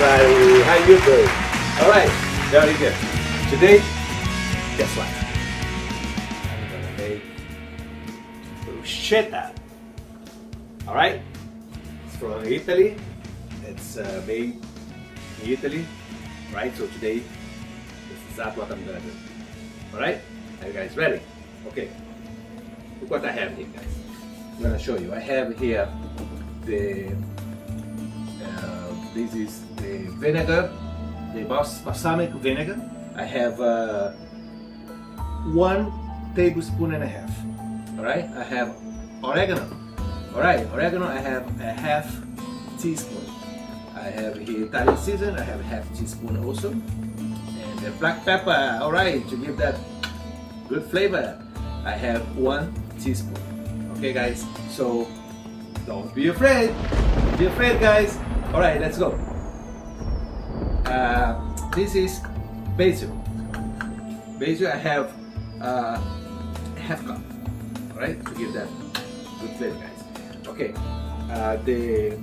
everybody, how you doing? Alright, very good. Today, guess what? I'm gonna make bruschetta. Alright? It's from Italy. It's made in Italy. Right? So today, this is exactly what I'm gonna do. Alright? Are you guys ready? Okay. Look what I have here, guys. I'm gonna show you. I have here the this is the vinegar, the balsamic vinegar. I have 1 tablespoon and a half. All right. I have oregano. All right, oregano. I have a half teaspoon. I have here Italian season. I have a half teaspoon also, and the black pepper. All right, to give that good flavor, I have 1 teaspoon. Okay, guys. So don't be afraid. Don't be afraid, guys. All right, let's go. This is basil. Basil, I have half cup. All right, to give that good flavor, guys. Okay, the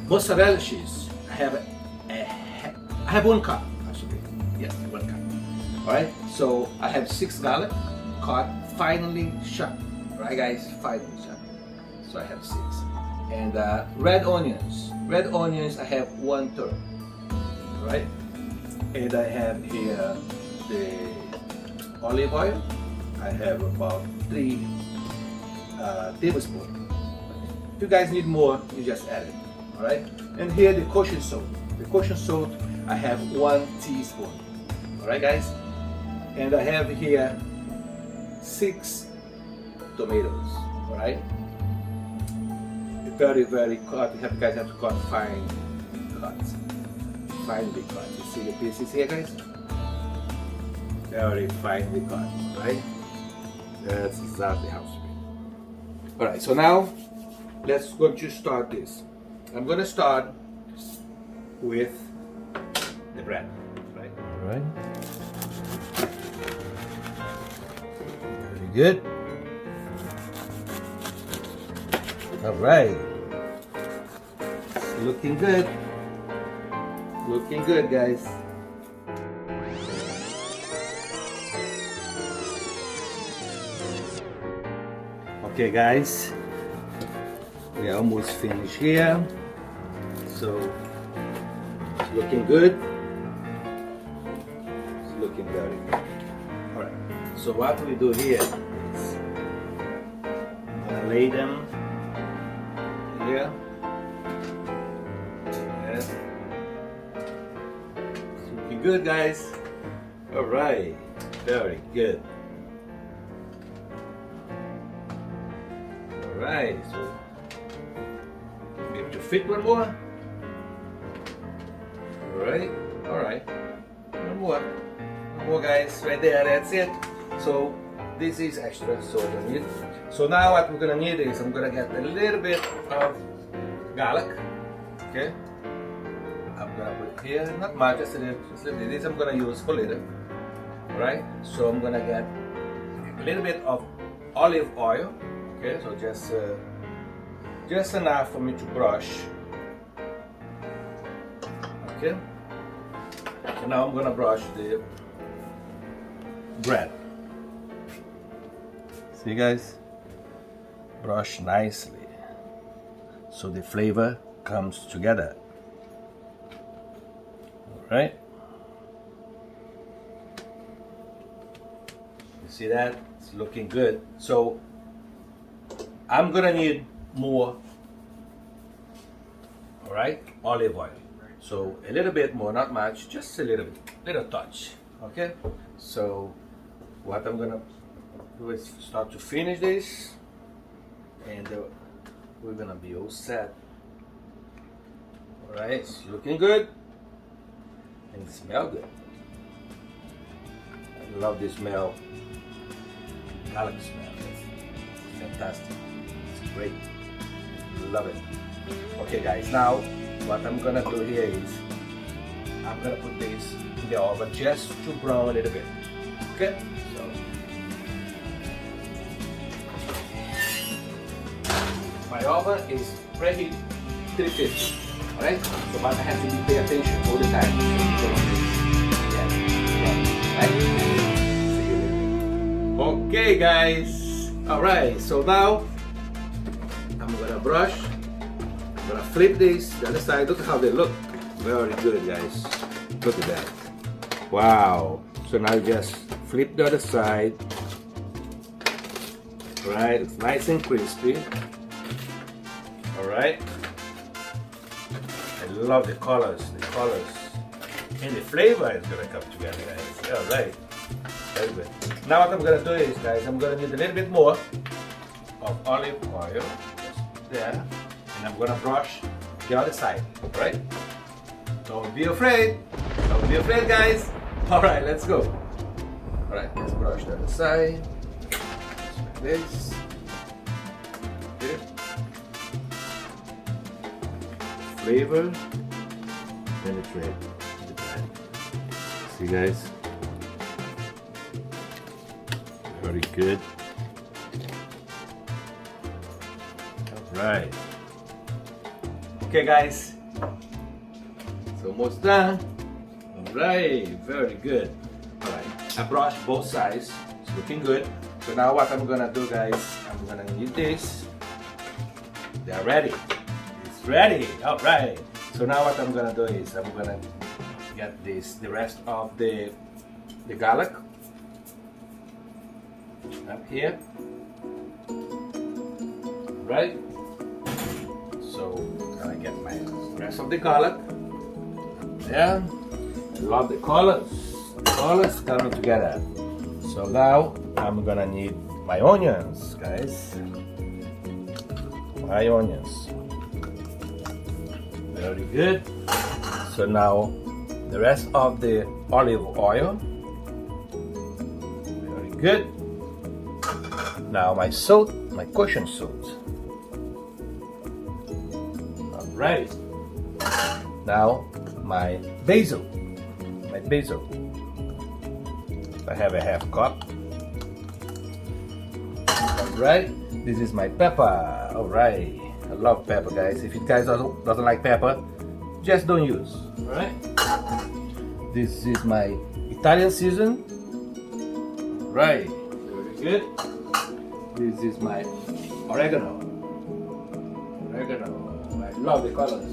mozzarella cheese. I have 1 cup actually. Yes, 1 cup. All right. So I have 6 garlic, cut finely chopped. All right, guys, finely chopped. So I have 6. And red onions. Red onions, I have 1/3. Right? And I have here the olive oil. I have about 3 tablespoons. If you guys need more, you just add it. Alright? And here the kosher salt. The kosher salt, I have 1 teaspoon. Alright, guys? And I have here 6 tomatoes. Alright? Very cut. You guys have to cut fine cuts. Finely cut. You see the pieces here, guys? Very finely cut, right? That's exactly how it's made. Alright, so now let's go to start this. I'm gonna start with the bread. Right? Alright. Very good. All right, it's looking good. Looking good, guys. Okay, guys, we are almost finished here. So it's looking good. It's looking very good. All right. So what we do here is I'm gonna lay them here. Yes. It's looking good, guys. All right. Very good. All right. So we have to fit 1 more. All right. All right. 1 more. 1 more, guys. Right there. That's it. So this is extra, so I don't need. So now what we're gonna need is I'm gonna get a little bit of garlic. Okay, I'm gonna put here, not much, just a little bit. This I'm gonna use for later. Alright, so I'm gonna get a little bit of olive oil. Okay, so just enough for me to brush. Okay, so now I'm gonna brush the bread. See, guys? Brush nicely so the flavor comes together. All right? You see that? It's looking good. So I'm gonna need more, all right, olive oil. So a little bit more, not much, just a little bit, little touch. Okay? So what I'm gonna do is start to finish this, and we're gonna be all set. All right, it's looking good and it smells good. I love the smell. Garlic smell. It's fantastic. It's great. Love it. Okay, guys. Now what I'm gonna do here is I'm gonna put this in the oven just to brown a little bit. Okay. So my oven is preheated 350. Alright? So but I have to pay attention all the time. See you later. Okay guys. Alright, so now I'm gonna brush. I'm gonna flip this the other side. Look how they look. Very good guys. Look at that. Wow. So now you just flip the other side. Right, it's nice and crispy. Alright. I love the colors, and the flavor is gonna come together, guys. Alright. Very good. Now what I'm gonna do is, guys, I'm gonna need a little bit more of olive oil. Just there. And I'm gonna brush the other side. Alright? Don't be afraid. Don't be afraid, guys. Alright, let's go. Alright, let's brush the other side. This. Okay. Flavor penetrate. See guys? Very good. Alright. Okay guys. It's almost done. Alright, very good. Alright. I brushed both sides. It's looking good. So now what I'm gonna do, guys, I'm gonna need this. They're ready. It's ready. All right. So now what I'm gonna do is I'm gonna get this, the rest of the garlic up here. Right. So I'm gonna get my rest of the garlic. Yeah. I love the colors. The colors coming together. So now I'm gonna need my onions, guys. My onions. Very good. So now the rest of the olive oil. Very good. Now my salt, my kosher salt. Alright. Now my basil. My basil. I have a half cup. Alright, this is my pepper. Alright, I love pepper, guys. If you guys doesn't like pepper, just don't use. Alright, this is my Italian season. Right, very good. This is my oregano. I love the colors.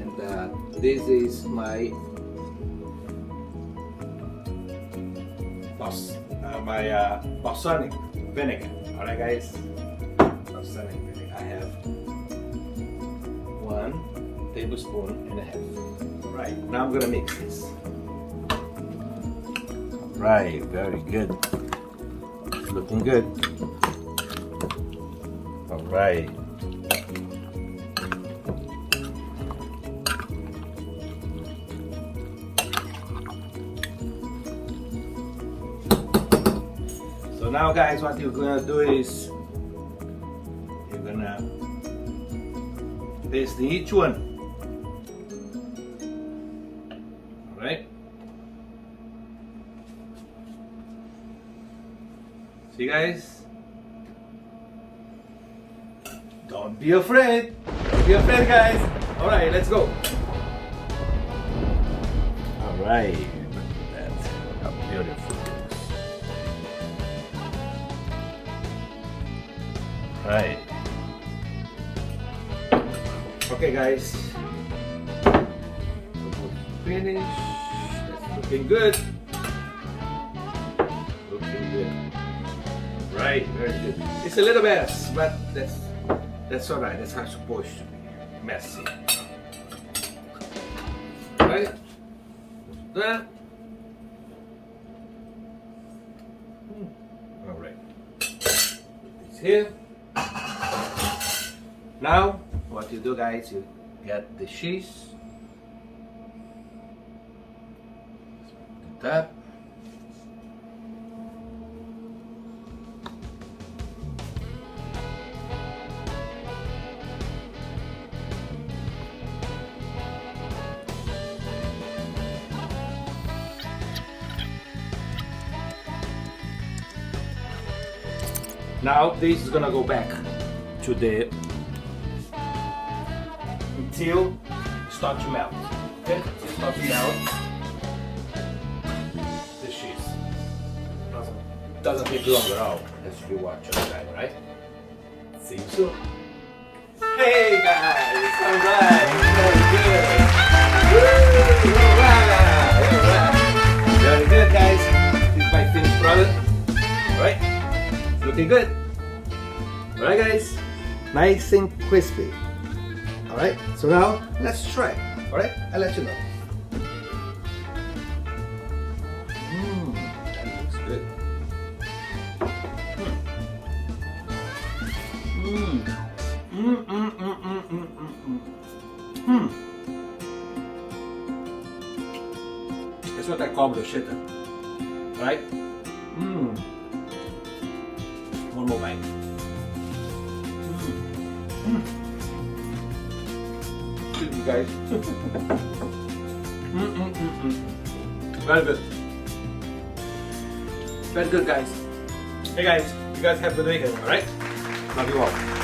And this is my balsamic vinegar. Alright guys, balsamic vinegar. I have 1 tablespoon and a half. Right, now I'm gonna mix this. Right, very good. It's looking good. Alright. Now guys, what you're gonna do is you're gonna paste each one. Alright? See guys? Don't be afraid. Don't be afraid guys. Alright, let's go. Alright. Look at that. How beautiful. Right. Okay guys, finish. That's looking good. Looking good. Right, very good. It's a little mess, but that's alright. That's how it's supposed to be. Messy. Right? That. Alright. It's here. Now, what you do guys, you get the cheese, the top, now this is gonna go back to the until it starts to melt. Okay, so it starts to melt. This cheese doesn't take long at all. As you watch on the side, right? See you soon. Hey guys, alright, very good. Woo, alright. Very good, guys. This is my finished product. Alright, looking good. Alright, guys, nice and crispy. Alright, so now let's try. Alright, I'll let you know. That looks good. It's what I call bruschetta, right? One more bite. Excuse me, guys. Very good. Very good, guys. Hey, guys. You guys have a good weekend, all right? Love you all.